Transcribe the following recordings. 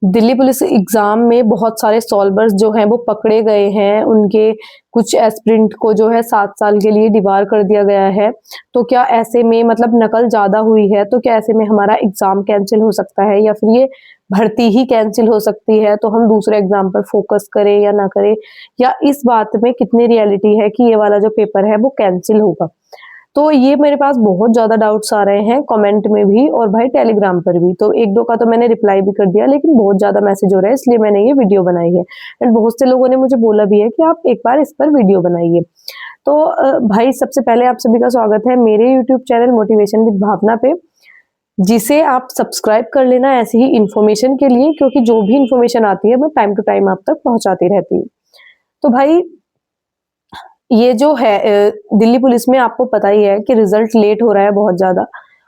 Delhi police exam में बहुत सारे सॉल्वर्स जो हैं वो पकड़े गए हैं। उनके कुछ एस्पिरेंट को जो है 7 साल के लिए डिबार कर दिया गया है। तो क्या ऐसे में मतलब नकल ज़्यादा हुई है, तो क्या ऐसे में हमारा एग्ज़ाम कैंसल हो सकता है या फिर ये भर्ती ही कैंसल हो सकती है? तो हम दूसरे एग्ज़ाम पर फ़ोकस करें या ना करें? या इस बात में कितनी रियलिटी है कि ये वाला जो पेपर है वो कैंसल होगा? तो ये मेरे पास बहुत ज़्यादा डाउट्स आ रहे हैं कमेंट में भी और भाई टेलीग्राम पर भी। तो 1-2 का तो मैंने रिप्लाई भी कर दिया, लेकिन बहुत ज़्यादा मैसेज हो रहा है, इसलिए मैंने ये वीडियो बनाई है। एंड बहुत से लोगों ने मुझे बोला भी है कि आप एक बार इस पर वीडियो बनाइए। तो भाई सबसे पहले आप सभी का स्वागत है मेरे यूट्यूब चैनल मोटिवेशन विद भावना पे, जिसे आप सब्सक्राइब कर लेना ऐसी ही इन्फॉर्मेशन के लिए, क्योंकि जो भी इन्फॉर्मेशन आती है मैं टाइम टू टाइम आप तक पहुँचाती रहती हूँ। तो भाई ये जो है दिल्ली पुलिस में आपको पता ही है कि रिजल्ट लेट हो रहा है बहुत ज़्यादा।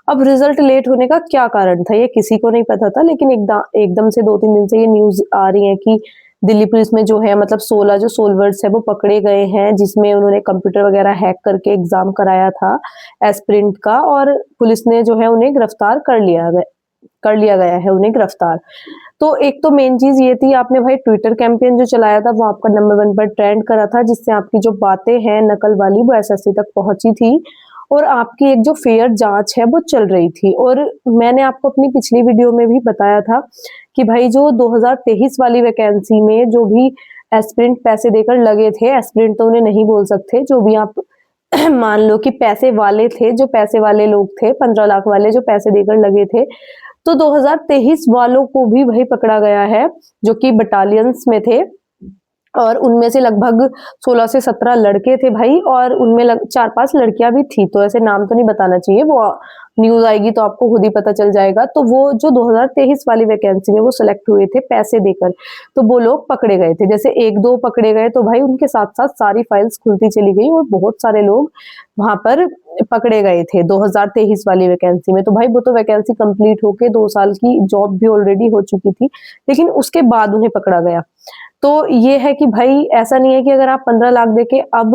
अब रिजल्ट लेट होने का क्या कारण था, ये किसी को नहीं पता था, लेकिन एकदम से 2-3 दिन से ये न्यूज़ आ रही है कि दिल्ली पुलिस में जो है मतलब 16 जो सोल्वर्स हैं वो पकड़े गए हैं, जिसमें उन्होंने कंप्यूटर वगैरह हैक करके एग्ज़ाम कराया था एस्पिरेंट का, और पुलिस ने जो है उन्हें गिरफ्तार कर लिया गया है उन्हें गिरफ्तार। तो एक तो मेन चीज़ ये थी, आपने भाई ट्विटर कैंपेन जो चलाया था वो आपका नंबर 1 पर ट्रेंड करा था, जिससे आपकी जो बातें हैं नकल वाली वो एसएससी तक पहुँची थी और आपकी एक जो फेयर जाँच है वो चल रही थी। और मैंने आपको अपनी पिछली वीडियो में भी बताया था कि भाई जो 2023 वाली वैकेंसी में जो भी एस्पिरेंट पैसे देकर लगे थे, एस्पिरेंट तो उन्हें नहीं बोल सकते, जो भी आप मान लो कि पैसे वाले थे, जो पैसे वाले लोग थे 15 लाख वाले जो पैसे देकर लगे थे, तो 2023 वालों को भी वही पकड़ा गया है, जो कि बटालियंस में थे और उनमें से लगभग 16 से 17 लड़के थे भाई, और उनमें 4-5 लड़कियां भी थी। तो ऐसे नाम तो नहीं बताना चाहिए, वो न्यूज़ आएगी तो आपको खुद ही पता चल जाएगा। तो वो जो 2023 वाली वैकेंसी में वो सेलेक्ट हुए थे पैसे देकर, तो वो लोग पकड़े गए थे। जैसे 1-2 पकड़े गए तो भाई उनके साथ-साथ सारी फाइल्स खुलती चली गई और बहुत सारे लोग वहाँ पर पकड़े गए थे 2023 वाली वैकेंसी में। तो भाई वो तो वैकेंसी कंप्लीट होके 2 साल की जॉब भी ऑलरेडी हो चुकी थी, लेकिन उसके बाद उन्हें पकड़ा गया। तो ये है कि भाई ऐसा नहीं है कि अगर आप 15 लाख देके अब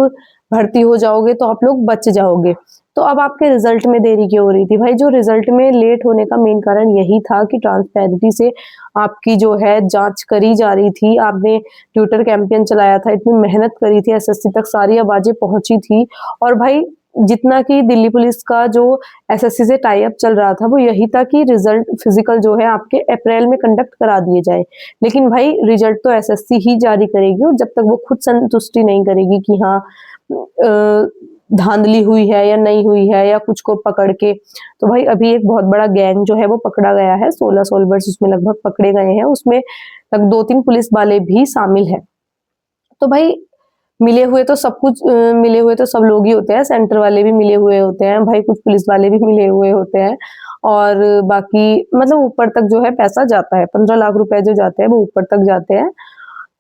भर्ती हो जाओगे तो आप लोग बच जाओगे। तो अब आपके रिजल्ट में देरी क्यों हो रही थी? भाई जो रिजल्ट में लेट होने का मेन कारण यही था कि ट्रांसपेरेंसी से आपकी जो है जाँच करी जा रही थी। आपने ट्विटर कैंपेन चलाया था, इतनी मेहनत करी थी, एसएससी तक सारी आवाज़ें पहुँची थी, और भाई जितना कि दिल्ली पुलिस का जो एसएससी से टाई अप चल रहा था वो यही था कि रिजल्ट फिजिकल जो है आपके अप्रैल में कंडक्ट करा दिए जाए। लेकिन भाई रिजल्ट तो एसएससी ही जारी करेगी, और जब तक वो खुद संतुष्टि नहीं करेगी कि हाँ धांधली हुई है या नहीं हुई है या कुछ को पकड़ के, तो भाई अभी एक बहुत बड़ा गैंग जो है वो पकड़ा गया है, 16 सोल्जर्स उसमें लगभग पकड़े गए हैं, उसमें 2-3 पुलिस वाले भी शामिल हैं। तो भाई मिले हुए तो सब लोग ही होते हैं, सेंटर वाले भी मिले हुए होते हैं, भाई कुछ पुलिस वाले भी मिले हुए होते हैं, और बाकी मतलब ऊपर तक जो है पैसा जाता है, 15 लाख रुपए जो जाते हैं वो ऊपर तक जाते हैं।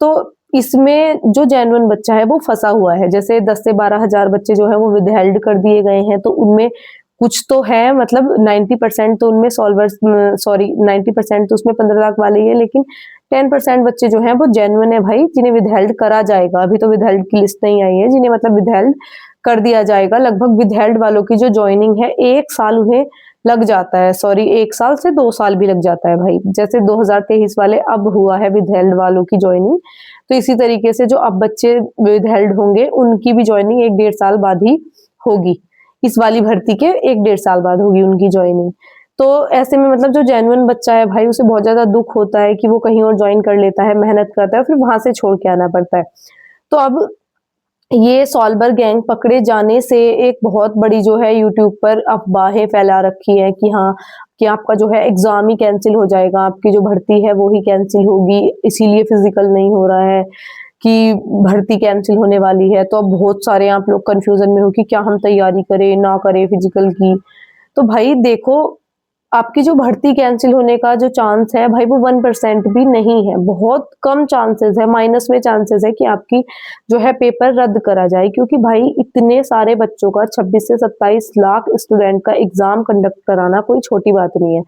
तो इसमें जो जेन्युइन बच्चा है वो फँसा हुआ है, जैसे 10 से 12 हज़ार बच्चे जो हैं वो विदहेल्ड कर दिए गए हैं, तो उनमें कुछ तो है, मतलब 90% तो उनमें सॉल्वर्स 90% तो उसमें 15 लाख वाले ही हैं, लेकिन 10% बच्चे जो हैं वो जेन्युइन है भाई, जिन्हें विदहेल्ड करा जाएगा। अभी तो विदहेल्ड की लिस्ट नहीं आई है, जिन्हें मतलब विदहेल्ड कर दिया जाएगा। लगभग विदहेल्ड वालों की जो जॉइनिंग है 1 साल उन्हें लग जाता है, 1 साल से 2 साल भी लग जाता है भाई। जैसे 2023 वाले अब हुआ है विदहेल्ड वालों की जॉइनिंग, तो इसी तरीके से जो अब बच्चे विदहेल्ड होंगे उनकी भी जॉइनिंग 1 डेढ़ साल बाद ही होगी। इस वाली भर्ती के 1 डेढ़ साल बाद होगी उनकी जॉइनिंग। तो ऐसे में मतलब जो जेन्युइन बच्चा है भाई, उसे बहुत ज़्यादा दुःख होता है कि वो कहीं और जॉइन कर लेता है, मेहनत करता है, फिर वहाँ से छोड़ के आना पड़ता है। तो अब ये सॉल्वर गैंग पकड़े जाने से एक बहुत बड़ी जो है यूट्यूब पर अफ़वाहें फैला रखी है कि हाँ, कि आपका जो है एग्ज़ाम ही कैंसल हो जाएगा, आपकी जो भर्ती है वो ही कैंसल होगी, इसीलिए फिज़िकल नहीं हो रहा है, कि भर्ती कैंसल होने वाली है। तो अब बहुत सारे आप लोग कन्फ्यूज़न में हो कि क्या हम तैयारी करें, ना करें फिज़िकल की। तो भाई देखो, आपकी जो भर्ती कैंसल होने का जो चांस है भाई वो 1% भी नहीं है, बहुत कम चांसेस है, माइनस में चांसेस है कि आपकी जो है पेपर रद्द करा जाए, क्योंकि भाई इतने सारे बच्चों का 26 से 27 लाख स्टूडेंट का एग्जाम कंडक्ट कराना कोई छोटी बात नहीं है।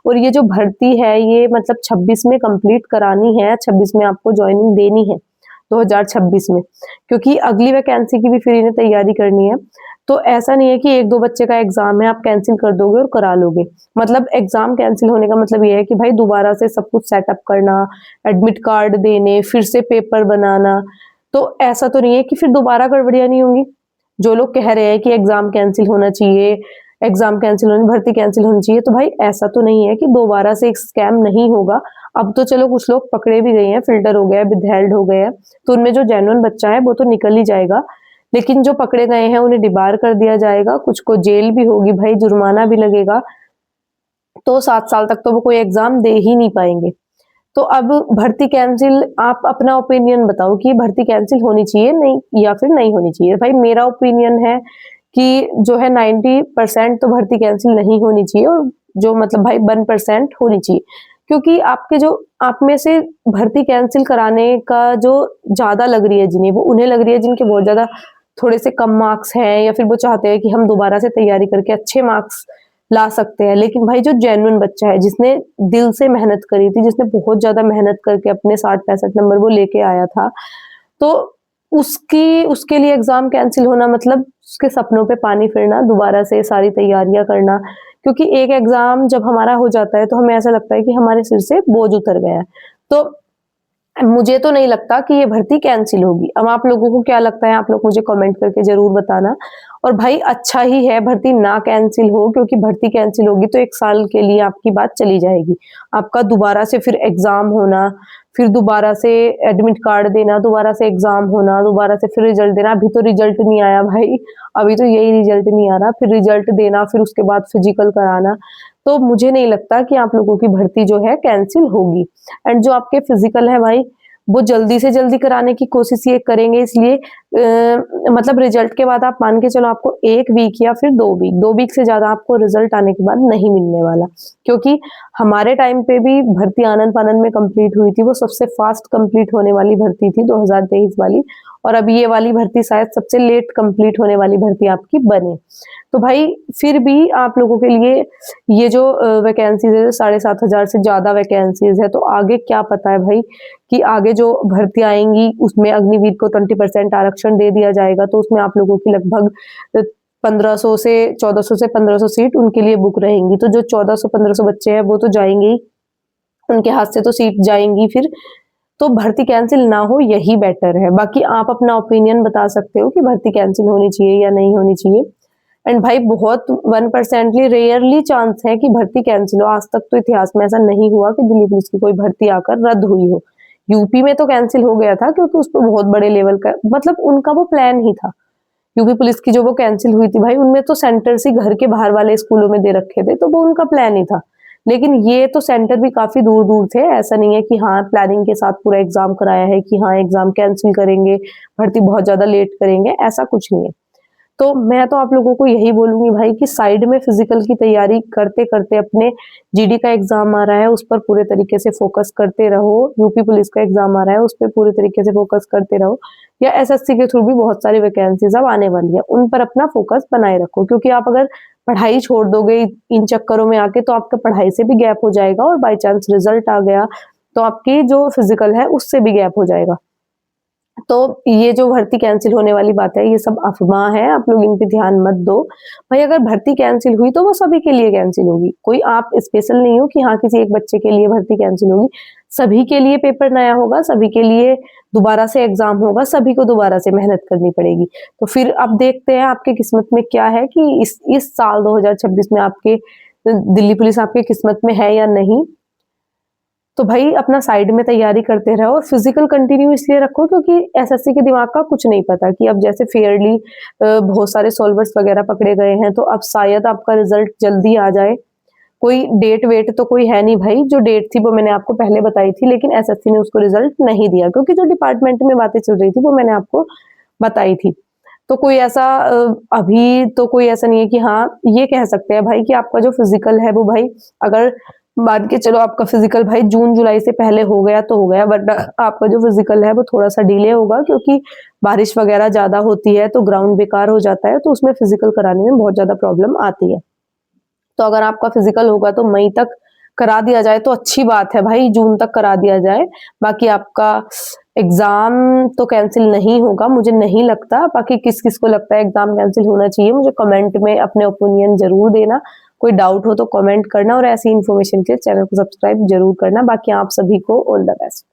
और ये जो भर्ती है ये मतलब 26 में कंप्लीट करानी है, 26 में आपको ज्वाइनिंग देनी है 2026 में, क्योंकि अगली वैकेंसी की भी फिर इन्हें तैयारी करनी है। तो ऐसा नहीं है कि 1-2 बच्चे का एग्ज़ाम है, आप कैंसल कर दोगे और करा लोगे। मतलब एग्ज़ाम कैंसल होने का मतलब ये है कि भाई दोबारा से सब कुछ सेटअप करना, एडमिट कार्ड देने, फिर से पेपर बनाना, तो ऐसा तो नहीं है कि फिर दोबारा गड़बड़ियाँ नहीं होंगी। जो लोग कह रहे हैं कि एग्ज़ाम कैंसल होना चाहिए, एग्ज़ाम कैंसल होनी, भर्ती कैंसल होनी चाहिए, तो भाई ऐसा तो नहीं है कि दोबारा से एक स्कैम नहीं होगा। अब तो चलो कुछ लोग पकड़े भी गए हैं, फ़िल्टर हो गया है, विथहेल्ड हो गए हैं, तो उनमें जो जेन्युइन बच्चा है वो तो निकल ही जाएगा। लेकिन जो पकड़े गए हैं उन्हें डिबार कर दिया जाएगा, कुछ को जेल भी होगी भाई, जुर्माना भी लगेगा, तो 7 साल तक तो वो कोई एग्ज़ाम दे ही नहीं पाएँगे। तो अब भर्ती कैंसिल, आप अपना ओपिनियन बताओ कि भर्ती कैंसिल होनी चाहिए नहीं या फिर नहीं होनी चाहिए? भाई मेरा ओपिनियन है कि जो है 90% तो भर्ती कैंसिल नहीं होनी चाहिए और जो मतलब भाई 1% होनी चाहिए। क्योंकि आपके जो आप में से भर्ती कैंसिल कराने का जो ज़्यादा लग रही है जिन्हें, वो उन्हें लग रही है जिनके बहुत ज़्यादा थोड़े से कम मार्क्स हैं या फिर वो चाहते हैं कि हम दोबारा से तैयारी करके अच्छे मार्क्स ला सकते हैं। लेकिन भाई जो जेन्युइन बच्चा है, जिसने दिल से मेहनत करी थी, जिसने बहुत ज़्यादा मेहनत करके अपने 60-65 नंबर वो लेके आया था, तो उसकी उसके लिए एग्ज़ाम कैंसल होना मतलब उसके सपनों पे पानी फिरना, दोबारा से सारी तैयारियाँ करना। क्योंकि एक एग्ज़ाम जब हमारा हो जाता है, तो हमें ऐसा लगता है कि हमारे सिर से बोझ उतर गया है। तो मुझे तो नहीं लगता कि ये भर्ती कैंसल होगी। अब आप लोगों को क्या लगता है, आप लोग मुझे कमेंट करके ज़रूर बताना। और भाई अच्छा ही है भर्ती ना कैंसल हो, क्योंकि भर्ती कैंसल होगी तो 1 साल के लिए आपकी बात चली जाएगी। आपका दोबारा से फिर एग्ज़ाम होना, फिर दोबारा से एडमिट कार्ड देना, दोबारा से एग्ज़ाम होना, दोबारा से फिर रिज़ल्ट देना। अभी तो रिज़ल्ट नहीं आया भाई, अभी तो यही रिज़ल्ट नहीं आ रहा, फिर रिज़ल्ट देना, फिर उसके बाद फिज़िकल कराना। तो मुझे नहीं लगता कि आप लोगों की भर्ती जो है कैंसल होगी। एंड जो आपके फिज़िकल है भाई, वो जल्दी से जल्दी कराने की कोशिश ये करेंगे, इसलिए मतलब रिज़ल्ट के बाद आप मान के चलो आपको 1 वीक या फिर 2 वीक से ज़्यादा आपको रिज़ल्ट आने के बाद नहीं मिलने वाला। क्योंकि हमारे टाइम पे भी भर्ती आनन-फानन में कंप्लीट हुई थी, वो सबसे फ़ास्ट कंप्लीट होने वाली भर्ती थी 2023 वाली, और अब ये वाली भर्ती शायद सबसे लेट कंप्लीट होने वाली भर्ती आपकी बने। तो भाई फिर भी आप लोगों के लिए ये जो वैकेंसीज़ है, 7,500 से ज़्यादा वैकेंसीज़ है, तो आगे क्या पता है भाई कि आगे जो भर्ती आएँगी उसमें अग्निवीर को 20% आरक्षण दे दिया जाएगा, तो उसमें आप लोगों की लगभग 1500 से 1400 से 1500 सीट उनके लिए बुक रहेंगी। तो जो 1400-1500 बच्चे हैं वो तो जाएँगे ही, उनके हाथ से तो सीट जाएँगी फिर, तो भर्ती कैंसल ना हो यही बेटर है। बाकी आप अपना ओपिनियन बता सकते हो कि भर्ती कैंसल होनी चाहिए या नहीं होनी चाहिए। एंड भाई बहुत 1% रेयरली चांस है कि भर्ती कैंसल हो। आज तक तो इतिहास में ऐसा नहीं हुआ कि दिल्ली पुलिस की कोई भर्ती आकर रद्द हुई हो। यूपी में तो कैंसल हो गया था क्योंकि उस पे बहुत बड़े लेवल का मतलब उनका वो प्लान ही था। यूपी पुलिस की जो वो कैंसल हुई थी भाई, उनमें तो सेंटर्स ही घर के बाहर वाले स्कूलों में दे रखे थे, तो वो उनका प्लान ही था। लेकिन ये तो सेंटर भी काफ़ी दूर-दूर थे, ऐसा नहीं है कि हाँ, प्लानिंग के साथ पूरा एग्ज़ाम कराया है कि हाँ, एग्ज़ाम कैंसल करेंगे, भर्ती बहुत ज़्यादा लेट करेंगे, ऐसा कुछ नहीं है। तो मैं तो आप लोगों को यही बोलूँगी भाई कि साइड में फिज़िकल की तैयारी करते-करते अपने जीडी का एग्ज़ाम आ रहा है, उस पर पूरे तरीके से फ़ोकस करते रहो। यूपी पुलिस का एग्ज़ाम आ रहा है, उस पे पूरे तरीके से फ़ोकस करते रहो। या एसएससी के थ्रू भी बहुत सारी वैकेंसीज़ अब आने वाली है, उन पर अपना फ़ोकस बनाए रखो। क्योंकि आप अगर पढ़ाई छोड़ दोगे इन चक्करों में आके, तो आपका पढ़ाई से भी गैप हो जाएगा और बाय चांस रिज़ल्ट आ गया, तो आपकी जो फिज़िकल है, उससे भी गैप हो जाएगा। तो ये जो भर्ती कैंसल होने वाली बात है, ये सब अफ़वाह है, आप लोग इन पे ध्यान मत दो। भाई अगर भर्ती कैंसल हुई तो वो सभी के लिए कैंसल होगी, कोई आप स्पेशल नहीं हो कि हाँ, किसी एक बच्चे के लिए भर्ती कैंसल होगी। सभी के लिए पेपर नया होगा, सभी के लिए दोबारा से एग्ज़ाम होगा, सभी को दोबारा से मेहनत करनी पड़ेगी। तो फिर अब देखते हैं आपकी किस्मत में क्या है कि इस साल 2026 में आपके दिल्ली पुलिस आपकी किस्मत में है या नहीं। तो भाई अपना साइड में तैयारी करते रहो और फिजिकल कंटिन्यू इसलिए रखो क्योंकि एसएससी के दिमाग का कुछ नहीं पता कि अब जैसे फेयरली बहुत सारे सॉल्वर्स वगैरह पकड़े गए हैं, तो अब शायद आपका रिजल्ट जल्दी आ जाए। कोई डेट वेट तो कोई है नहीं भाई, जो डेट थी वो मैंने आपको पहले बताई थी, लेकिन एसएससी ने उसको रिजल्ट नहीं दिया क्योंकि जो डिपार्टमेंट में बातें चल रही थी वो मैंने आपको बताई थी। तो कोई ऐसा अभी तो कोई ऐसा नहीं है कि हाँ, ये कह सकते हैं भाई कि आपका जो फिजिकल है वो भाई अगर मान के चलो आपका फिजिकल भाई जून जुलाई से पहले हो गया तो हो गया, बट आपका जो फिजिकल है वो थोड़ा सा डिले होगा क्योंकि बारिश वगैरह ज्यादा होती है तो ग्राउंड बेकार हो जाता है, तो उसमें फिजिकल कराने में बहुत ज्यादा प्रॉब्लम आती है। तो अगर आपका फिजिकल होगा तो मई तक करा दिया जाए तो अच्छी बात है भाई, जून तक करा दिया जाए। बाकी आपका एग्जाम तो कैंसिल नहीं होगा, मुझे नहीं लगता। बाकी किस किस को लगता है एग्जाम कैंसिल होना चाहिए, मुझे कमेंट में अपने ओपिनियन जरूर देना। कोई डाउट हो तो कमेंट करना, और ऐसी इन्फॉर्मेशन के लिए चैनल को सब्सक्राइब जरूर करना। बाकी आप सभी को ऑल द बेस्ट।